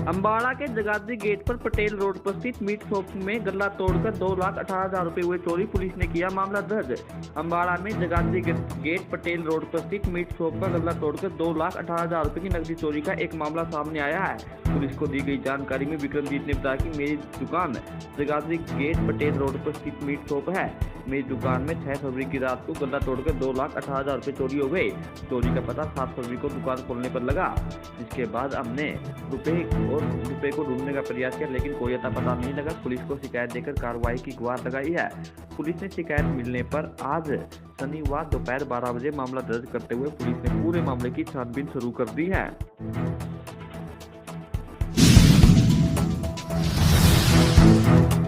अम्बाड़ा के जगाधरी गेट पर पटेल रोड पर स्थित मीट शॉप में गल्ला तोड़कर 2,18,000 रुपए हुए चोरी, पुलिस ने किया मामला दर्ज। अम्बाड़ा में जगाधरी गेट पटेल रोड पर स्थित मीट शॉप का गल्ला तोड़कर 2,18,000 रुपए की नकदी चोरी का एक मामला सामने आया है। पुलिस को दी गई जानकारी में विक्रमजीत ने बताया कि मेरी दुकान जगाधरी गेट पटेल रोड पर स्थित मीट शॉप है। मेरी दुकान में 6 फरवरी की रात को गल्ला तोड़कर 2,18,000 रुपए चोरी हो गए। चोरी का पता 7 फरवरी को दुकान खोलने पर लगा, जिसके बाद हमने रुपए को ढूंढने का प्रयास किया, लेकिन कोई अता पता नहीं लगा। पुलिस को शिकायत देकर कार्रवाई की गुहार लगाई है। पुलिस ने शिकायत मिलने पर आज शनिवार दोपहर 12 बजे मामला दर्ज करते हुए पुलिस ने पूरे मामले की छानबीन शुरू कर दी है।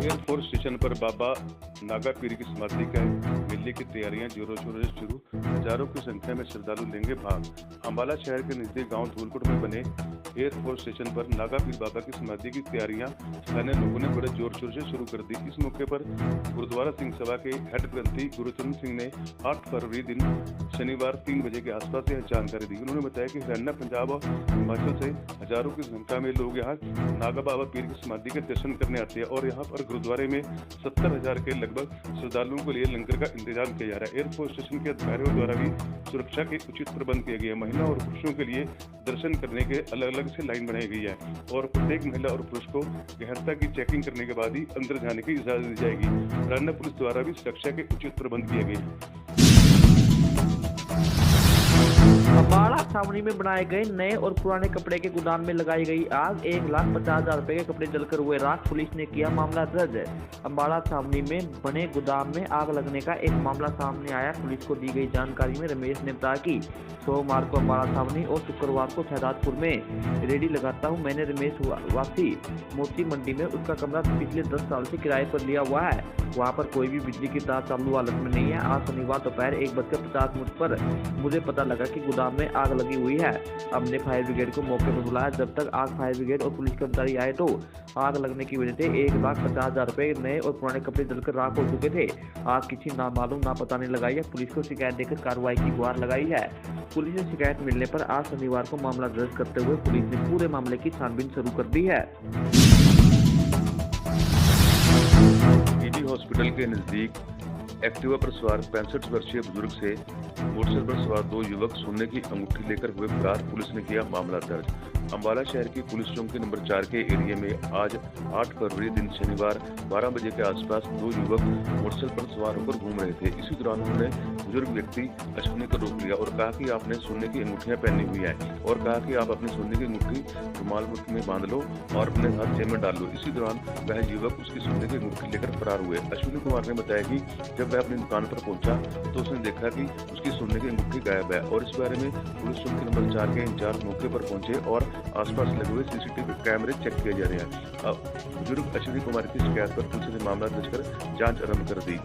एयरफोर्स स्टेशन पर बाबा नागा पीर की समाधि का मेले की तैयारियां जोरों शोरों से शुरू। हजारों की संख्या में श्रद्धालु लेंगे भाग। अम्बाला शहर के नजदीक गांव धूलकोट में बने एयरफोर्स स्टेशन पर नागा पीर बाबा की समाधि की तैयारियां स्थानीय लोगों ने बड़े जोर शोर से शुरू कर दी। इस मौके पर गुरुद्वारा सिंह सभा के हेड ग्रंथी गुरुचरण सिंह ने 8 फरवरी दिन शनिवार 3 बजे के आसपास यह जानकारी दी। उन्होंने बताया कि हरियाणा, पंजाब और हिमाचल से हजारों की संख्या में लोग यहाँ नागा बाबा पीर की समाधि के दर्शन करने आते हैं और यहाँ पर गुरुद्वारे में 70,000 के लगभग श्रद्धालुओं के लिए लंगर का इंतजाम किया जा रहा है। एयरफोर्स स्टेशन के अधिकारियों द्वारा भी सुरक्षा के उचित प्रबंध किए गए। महिला और पुरुषों के लिए दर्शन करने के अलग अलग से लाइन बनाई गई है और प्रत्येक महिला और पुरुष को गहनता की चेकिंग करने के बाद ही अंदर जाने की इजाजत दी जाएगी। हरियाणा पुलिस द्वारा भी सुरक्षा के उचित प्रबंध किए गए। अम्बाड़ा छावनी में बनाए गए नए और पुराने कपड़े के गोदाम में लगाई गई आग। 1,50,000 रुपए के कपड़े जलकर हुए राख, पुलिस ने किया मामला दर्ज। अम्बाड़ा छावनी में बने गोदाम में आग लगने का एक मामला सामने आया। पुलिस को दी गई जानकारी में रमेश ने बताया कि सोमवार को अम्बाड़ा छावनी और शुक्रवार को शहजादपुर में रेडी लगाता हूँ। मैंने रमेश वासी मोती मंडी में उसका कमरा पिछले 10 साल से किराए पर लिया हुआ है। वहाँ पर कोई भी बिजली की तार चालू हालत में नहीं है। आज शनिवार दोपहर 1:50 पर मुझे पता लगा कि गोदाम में आग लगी हुई है। हमने फायर ब्रिगेड को मौके पर बुलाया। जब तक आग फायर ब्रिगेड और पुलिस कर्मचारी आए तो आग लगने की वजह से 1,50,000 रुपए नए और पुराने कपड़े जलकर राख हो चुके थे। आग किसी नामालूम नापता ने लगाई है। पुलिस को शिकायत देकर कार्रवाई की गुहार लगाई है। पुलिस ने शिकायत मिलने पर आज शनिवार को मामला दर्ज करते हुए पुलिस ने पूरे मामले की छानबीन शुरू कर दी है। हॉस्पिटल के नजदीक एक्टिवा पर सवार 65 वर्षीय बुजुर्ग से मोटरसाइकिल पर सवार 2 युवक सोने की अंगूठी लेकर हुए फरार, पुलिस ने किया मामला दर्ज। अम्बाला शहर की पुलिस चौकी नंबर 4 के एरिया में आज 8 फरवरी दिन शनिवार 12 बजे के आसपास 2 युवक मोटरसाइकिल पर सवार होकर घूम रहे थे। इसी दौरान उन्होंने बुजुर्ग व्यक्ति अश्विनी को रोक लिया और कहा कि आपने सोने की अंगूठियां पहनी हुई है और कहा कि आप अपनी सोने की अंगूठी रुमाल मुट्ठी में बांध लो और अपने हाथ जेब में डाल लो। इसी दौरान वह युवक उसकी सोने की अंगूठी लेकर फरार हुए। अश्विनी कुमार ने बताया कि जब वह अपनी दुकान पर पहुंचा तो उसने देखा कि उसकी सोने की अंगूठी गायब है और इस बारे में पुलिस चौकी नंबर 4 के इंचार्ज मौके पर पहुंचे और आसपास लगे हुए सीसीटीवी कैमरे चेक किए जा रहे हैं। अब बुजुर्ग अश्विनी कुमार की शिकायत पर पुलिस ने मामला दर्ज कर जांच आरंभ कर दी।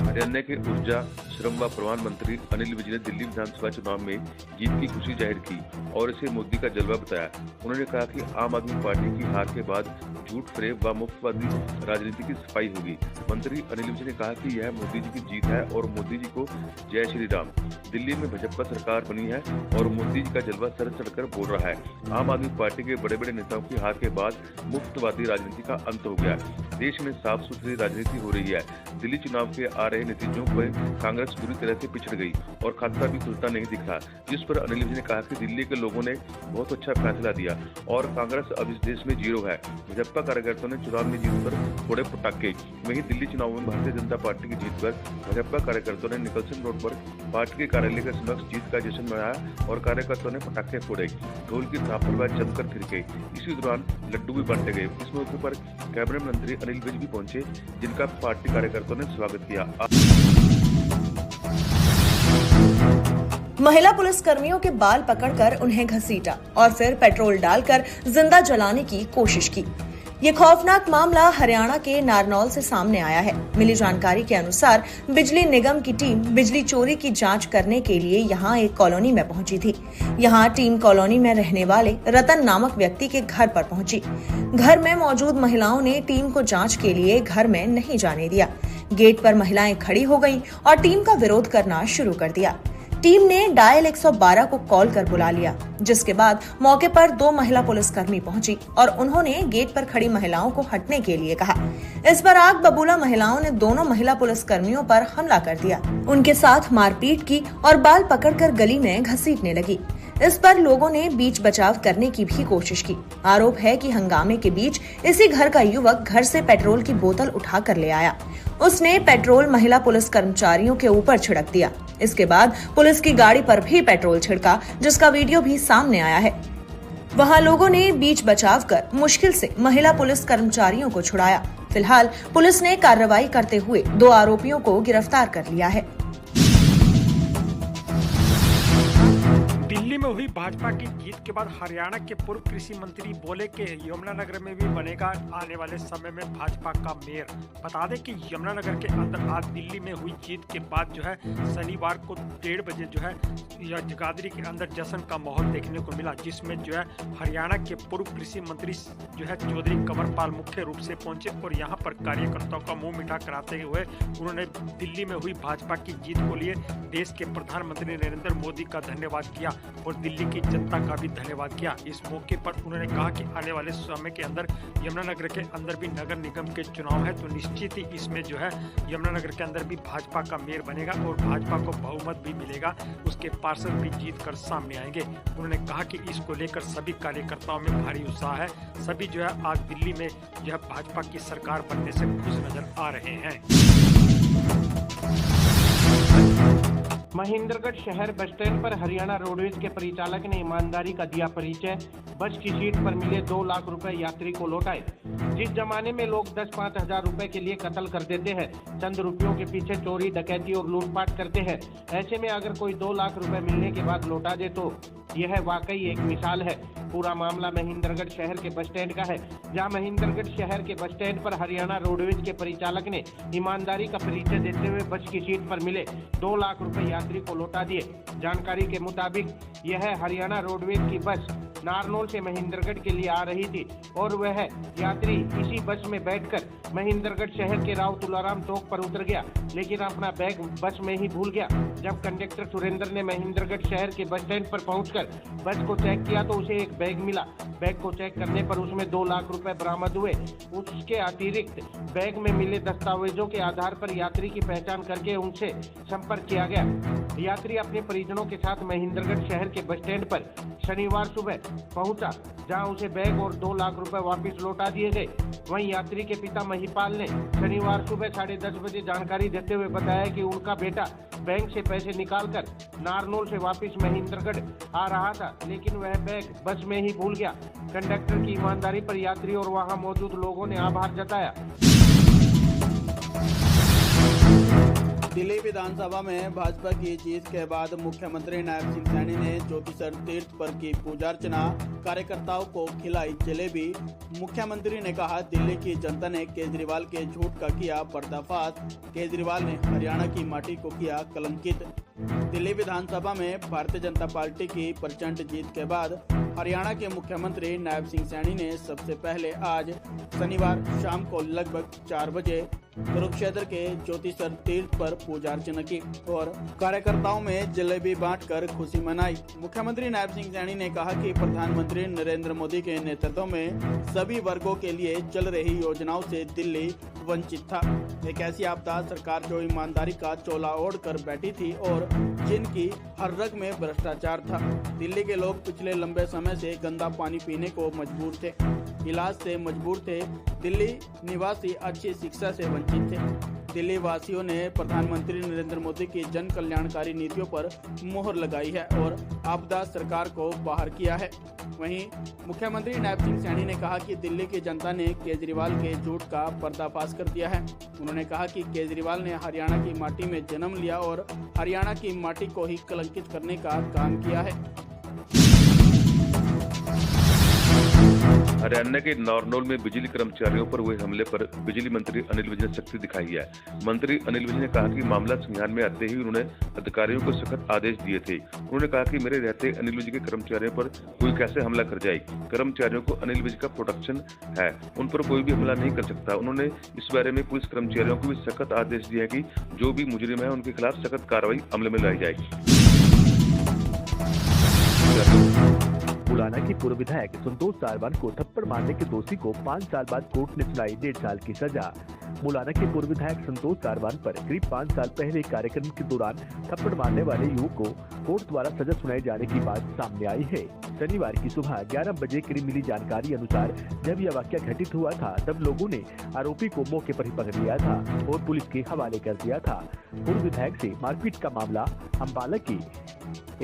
हरियाणा के ऊर्जा, श्रम व परिवहन मंत्री अनिल विज ने दिल्ली विधानसभा चुनाव में जीत की खुशी जाहिर की और इसे मोदी का जलवा बताया। उन्होंने कहा कि आम आदमी पार्टी की हार के बाद झूठ, फरेब व मुफ्तवादी राजनीति की सफाई होगी। मंत्री अनिल विज ने कहा कि यह मोदी जी की जीत है और मोदी जी को जय श्री राम। दिल्ली में भाजपा सरकार बनी है और मोदी जी का जलवा सर चढ़कर बोल रहा है। आम आदमी पार्टी के बड़े बड़े नेताओं की हार के बाद मुफ्तवादी राजनीति का अंत हो गया। देश में साफ सुथरी राजनीति हो रही है। दिल्ली चुनाव के आ रहे नतीजों पर कांग्रेस पूरी तरह से पिछड़ गई और खाता भी खुलता नहीं दिखा, जिस पर अनिल विज ने कहा कि दिल्ली के लोगों ने बहुत अच्छा फैसला दिया और कांग्रेस अब इस देश में जीरो है। भाजपा कार्यकर्ताओं ने चुनाव में जीत पर फोड़े पटाखे। वहीं दिल्ली चुनाव में भारतीय जनता पार्टी की जीत पर भाजपा कार्यकर्ताओं ने निकलसन रोड पर पार्टी के कार्यालय के समक्ष जीत का जश्न मनाया और कार्यकर्ताओं ने पटाखे फोड़े, ढोल की थाप पर वह जमकर थिरके। इसी दौरान लड्डू भी बांटे गए। इस मौके पर कैबिनेट मंत्री अनिल विज भी पहुंचे, जिनका पार्टी कार्यकर्ताओं ने स्वागत किया। महिला पुलिस कर्मियों के बाल पकड़कर उन्हें घसीटा और फिर पेट्रोल डालकर जिंदा जलाने की कोशिश की। ये खौफनाक मामला हरियाणा के नारनौल से सामने आया है। मिली जानकारी के अनुसार बिजली निगम की टीम बिजली चोरी की जांच करने के लिए यहां एक कॉलोनी में पहुंची थी। यहां टीम कॉलोनी में रहने वाले रतन नामक व्यक्ति के घर पर पहुंची। घर में मौजूद महिलाओं ने टीम को जांच के लिए घर में नहीं जाने दिया। गेट पर महिलाएं खड़ी हो गईं और टीम का विरोध करना शुरू कर दिया। टीम ने डायल 112 को कॉल कर बुला लिया, जिसके बाद मौके पर 2 महिला पुलिसकर्मी पहुंची और उन्होंने गेट पर खड़ी महिलाओं को हटने के लिए कहा। इस पर आग बबूला महिलाओं ने दोनों महिला पुलिसकर्मियों पर हमला कर दिया, उनके साथ मारपीट की और बाल पकड़कर गली में घसीटने लगी। इस पर लोगों ने बीच बचाव करने की भी कोशिश की। आरोप है कि हंगामे के बीच इसी घर का युवक घर से पेट्रोल की बोतल उठा कर ले आया। उसने पेट्रोल महिला पुलिस कर्मचारियों के ऊपर छिड़क दिया। इसके बाद पुलिस की गाड़ी पर भी पेट्रोल छिड़का, जिसका वीडियो भी सामने आया है। वहां लोगों ने बीच बचाव कर मुश्किल से महिला पुलिस कर्मचारियों को छुड़ाया। फिलहाल पुलिस ने कार्रवाई करते हुए 2 आरोपियों को गिरफ्तार कर लिया है। दिल्ली में हुई भाजपा की जीत के बाद हरियाणा के पूर्व कृषि मंत्री बोले कि यमुनानगर में भी बनेगा आने वाले समय में भाजपा का मेयर। बता दें कि यमुनानगर के अंदर आज दिल्ली में हुई जीत के बाद जो है शनिवार को 1:30 बजे जो है जगाधरी के अंदर जश्न का माहौल देखने को मिला, जिसमें जो है हरियाणा के पूर्व कृषि मंत्री जो है चौधरी कंवरपाल मुख्य रूप से पहुंचे और यहां पर कार्यकर्ताओं का मुंह मीठा कराते हुए उन्होंने दिल्ली में हुई भाजपा की जीत को लिए देश के प्रधानमंत्री नरेंद्र मोदी का धन्यवाद किया और दिल्ली की जनता का भी धन्यवाद किया। इस मौके पर उन्होंने कहा कि आने वाले समय के अंदर यमुनानगर के अंदर भी नगर निगम के चुनाव है, तो निश्चित ही इसमें जो है यमुनानगर के अंदर भी भाजपा का मेयर बनेगा और भाजपा को बहुमत भी मिलेगा, उसके पार्षद भी जीत कर सामने आएंगे। उन्होंने कहा कि इसको लेकर सभी कार्यकर्ताओं में भारी उत्साह है। सभी जो है आज दिल्ली में जो है भाजपा की सरकार बनने से खुश नजर आ रहे हैं। महेंद्रगढ़ शहर बस स्टैंड पर हरियाणा रोडवेज के परिचालक ने ईमानदारी का दिया परिचय। बस की सीट पर मिले 2 लाख रुपए यात्री को लौटाए। जिस जमाने में लोग 10-5 हजार रुपए के लिए कत्ल कर देते हैं, चंद रुपयों के पीछे चोरी डकैती और लूटपाट करते हैं, ऐसे में अगर कोई 2 लाख रुपए मिलने के बाद लौटा दे तो यह वाकई एक मिसाल है। पूरा मामला महेंद्रगढ़ शहर के बस स्टैंड का है, जहां महेंद्रगढ़ शहर के बस स्टैंड पर हरियाणा रोडवेज के परिचालक ने ईमानदारी का परिचय देते हुए बस की सीट पर मिले 2 लाख रुपए यात्री को लौटा दिए। जानकारी के मुताबिक यह हरियाणा रोडवेज की बस नारनौल से महेंद्रगढ़ के लिए आ रही थी और वह यात्री इसी बस में बैठकर महेंद्रगढ़ शहर के राव तुलाराम चौक पर उतर गया, लेकिन अपना बैग बस में ही भूल गया। जब कंडक्टर सुरेंद्र ने महेंद्रगढ़ शहर के बस स्टैंड पर पहुंचकर बस को चेक किया तो उसे एक बैग मिला। बैग को चेक करने पर उसमें 2 लाख रुपए बरामद हुए। उसके अतिरिक्त बैग में मिले दस्तावेजों के आधार पर यात्री की पहचान करके उनसे संपर्क किया गया। यात्री अपने परिजनों के साथ महेंद्रगढ़ शहर के बस स्टैंड पर शनिवार सुबह पहुंचा, जहां उसे बैग और 2 लाख रुपए वापस लौटा दिए गए। वहीं यात्री के पिता महिपाल ने शनिवार सुबह 10:30 बजे जानकारी देते हुए बताया कि उनका बेटा बैंक से पैसे निकालकर नारनौल से वापस महेंद्रगढ़ आ रहा था, लेकिन वह बैग बस में ही भूल गया। कंडक्टर की ईमानदारी पर यात्री और वहां मौजूद लोगों ने आभार जताया। दिल्ली विधानसभा में भाजपा की जीत के बाद मुख्यमंत्री नायब सिंह सैनी ने ज्योतिसर तीर्थ पर की पूजा अर्चना, कार्यकर्ताओं को खिलाई जलेबी। मुख्यमंत्री ने कहा, दिल्ली की जनता ने केजरीवाल के झूठ का किया पर्दाफाश, केजरीवाल ने हरियाणा की माटी को किया कलंकित। दिल्ली विधानसभा में भारतीय जनता पार्टी की प्रचंड जीत के बाद हरियाणा के मुख्यमंत्री नायब सिंह सैनी ने सबसे पहले आज शनिवार शाम को लगभग 4 बजे कुरुक्षेत्र के ज्योतिसर तीर्थ पर पूजा अर्चना की और कार्यकर्ताओं में जलेबी बांटकर खुशी मनाई। मुख्यमंत्री नायब सिंह सैनी ने कहा कि प्रधानमंत्री नरेंद्र मोदी के नेतृत्व में सभी वर्गों के लिए चल रही योजनाओं से दिल्ली वंचित था। एक ऐसी आपदा सरकार जो ईमानदारी का चोला ओढ़ कर बैठी थी और जिनकी हर रग में भ्रष्टाचार था। दिल्ली के लोग पिछले लंबे समय से गंदा पानी पीने को मजबूर थे, इलाज से मजबूर थे। दिल्ली निवासी अच्छी शिक्षा से वंचित थे। दिल्ली वासियों ने प्रधानमंत्री नरेंद्र मोदी की जन कल्याणकारी नीतियों पर मोहर लगाई है और आपदा सरकार को बाहर किया है। वहीं मुख्यमंत्री नायब सिंह सैनी ने कहा कि दिल्ली की जनता ने केजरीवाल के झूठ का पर्दाफाश कर दिया है। उन्होंने कहा कि केजरीवाल ने हरियाणा की माटी में जन्म लिया और हरियाणा की माटी को ही कलंकित करने का काम किया है। हरियाणा के नारनौल में बिजली कर्मचारियों पर हुए हमले पर बिजली मंत्री अनिल विज ने सख्ती दिखाई है। मंत्री अनिल विज ने कहा कि मामला संज्ञान में आते ही उन्होंने अधिकारियों को सख्त आदेश दिए थे। उन्होंने कहा कि मेरे रहते अनिल विज के कर्मचारियों पर कोई कैसे हमला कर जाए। कर्मचारियों को अनिल विज का प्रोटेक्शन है, उन पर कोई भी हमला नहीं कर सकता। उन्होंने इस बारे में पुलिस कर्मचारियों को भी सख्त आदेश दिए कि जो भी मुजरिम है उनके खिलाफ सख्त कार्रवाई अमल में लाई जाएगी। अधिकारियों। मुलाना की पूर्व विधायक संतोष सारवान को थप्पड़ मारने के दोषी को 5 साल बाद कोर्ट ने सुनाई 1.5 साल की सजा। मुलाना के पूर्व विधायक संतोष सारवान पर करीब 5 साल पहले कार्यक्रम के दौरान थप्पड़ मारने वाले युवक को कोर्ट द्वारा सजा सुनाई जाने की बात सामने आई है। शनिवार की सुबह 11 बजे करीब मिली जानकारी अनुसार जब यह वाकया घटित हुआ था तब लोगों ने आरोपी को मौके पर ही पकड़ लिया था और पुलिस के हवाले कर दिया था। पूर्व विधायक से मारपीट का मामला अम्बाला के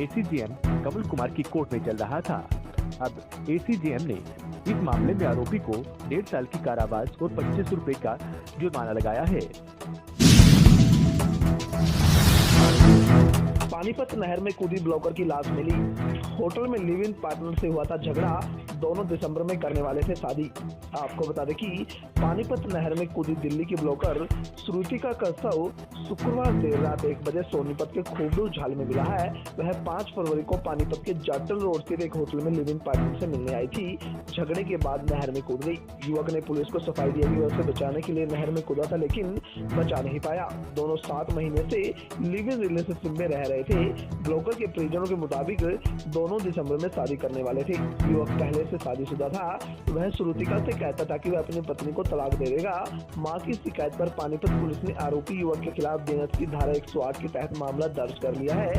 एसीजेएम कमल कुमार की कोर्ट में चल रहा था। अब एसीजेएम ने इस मामले में आरोपी को 1.5 साल की कारावास और 25 रुपए का जुर्माना लगाया है। पानीपत नहर में कूदी ब्लॉकर की लाश मिली। होटल में लिव इन पार्टनर से हुआ था झगड़ा। दोनों दिसंबर में करने वाले थे शादी। आपको बता दें कि पानीपत नहर में कूदी दिल्ली की ब्लॉकर श्रुतिका का शव शुक्रवार देर रात 1 बजे सोनीपत के खोबड़ू झाल में मिला है। वह 5 फरवरी को पानीपत के जाटल रोड स्थित एक होटल में लिव इन पार्टनर से मिलने आई थी। झगड़े के बाद नहर में कूद गई। युवक ने पुलिस को सफाई दी कि वह उसे बचाने के लिए नहर में कूदा था, लेकिन बचा नहीं पाया। दोनों 7 महीने से लिव इन रिलेशनशिप में रह रहे थे। ब्लॉकर के परिजनों के मुताबिक दोनों दिसंबर में शादी करने वाले थे। युवक पहले से शादीशुदा था। वह श्रुतिका से कहता था कि वह अपनी पत्नी को तलाक दे देगा। मां की शिकायत पर पानीपत पुलिस ने आरोपी युवक के खिलाफ बीएनएस की धारा 108 के तहत मामला दर्ज कर लिया है।